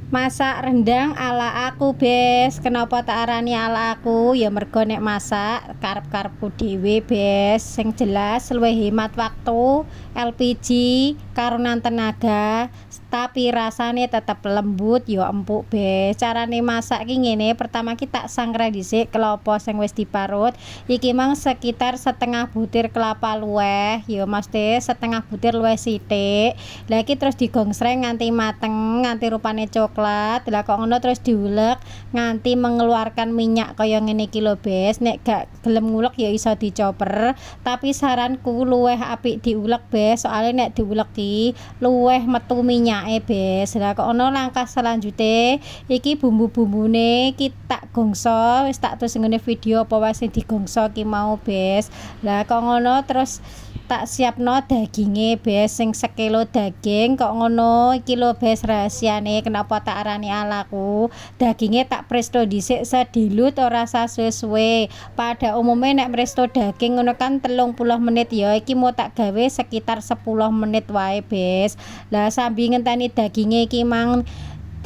Masak rendang ala aku, Bes. Kenapa tak arani ala aku? Ya mergo nek masak karep-karepku dhewe, Bes. Sing jelas luwih hemat waktu, LPG, karunan tenaga, tapi rasane tetep lembut ya empuk, Bes. Carane masak ki ngene, pertama kita sangrai dhisik kelapa sing wis diparut. Iki mang sekitar setengah butir kelapa luweh, ya mesti setengah butir luwih sithik. Lah iki terus digongsreng nganti mateng, nganti rupane coklat. Lah kok ngono terus diulek nganti mengeluarkan minyak kaya ngene iki lho, Bes. Nek gak gelem ngulek ya iso dicoper, tapi saranku luwih apik diulek, Bes. Soale nek diulek ki luwih metu minyake, Bes. Lah kok ono langkah selanjutnya iki bumbu-bumbune ki tak gongso, wis tak terus ngene video apa wae sing digongso ki mau, Bes. Lah kok ngono terus tak siapno daginge, Bes. Sing sekilo daging kok ngono iki lho, Bes, rahasiane kenapa tak arani alaku. Daginge tak presto dhisik sedilut ora suwe-suwe. Pada umumnya nek presto daging ngono kan 30 menit ya, iki mau tak gawe sekitar 10 menit wae, Bes. Lah sambil ngenteni daginge iki mang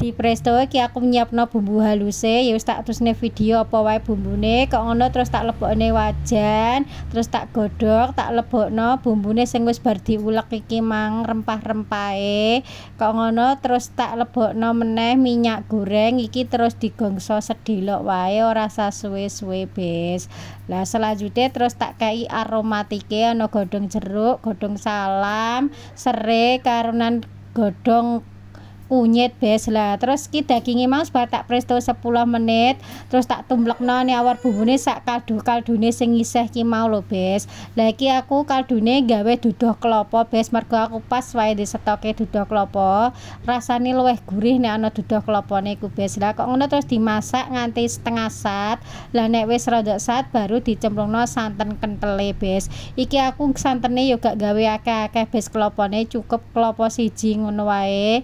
di presto iki aku nyiapno bumbu haluse, ya wis tak terusne video apa wae bumbune. Kok ngono terus tak lebokne wajan, terus tak godhog, tak lebokno bumbune sing wis bar diulek iki mang rempah-rempahe. Kok ngono terus tak lebokno meneh minyak goreng iki terus digongso sedilok wae ora usah suwe-suwe, Bes. Lah selanjutnya terus tak kei aromatike ana godhong jeruk, godhong salam, serai, karunan godhong kunyit, Bes. Lah terus ki daginge mau bar tak presto 10 menit, terus tak tumblekno nih awar bumbune sak kaldu-kaldune sing isih ki mau lho, Bes. Lah iki aku kaldune gawe duduh klapa, Bes, mergo aku pas wae di stoke duduh klapa. Rasane luwih gurih nek ana duduh klapane iku, Bes. Lah kok ngono terus dimasak nganti setengah sat. Lah nek wis rada sat baru dicemplungno santen kentele, Bes. Iki aku santene yo gak gawe akeh-akeh, Bes, klapane cukup klapa siji ngono wae.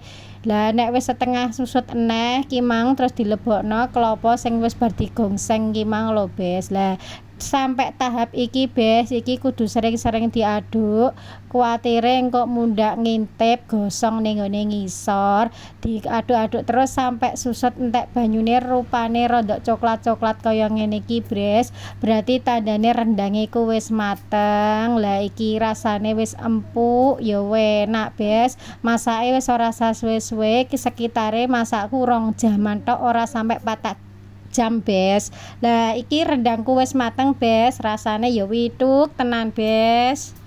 Lah nek wis setengah susut eneh ki mang terus dilebokno klapa sing wis bar digongseng ki mang lho, Bes. Lah sampai tahap iki, Bes, iki kudu sering-sering diaduk. Kuwatire engko mundhak ngintip gosong ning ngone ngisor. Diaduk-aduk terus sampai susut entek banyune rupane rada coklat-coklat kaya ngene iki, Bres. Berarti tandane rendange iku wis mateng. Lah iki rasane wis empuk ya enak, Bes. Masake wis ora usah suwe-suwe, sekitare masakku 2 jaman tok ora sampai 4 jam, Bes. Lah iki rendangku wis mateng, Bes. Rasane ya wituk tenan, Bes.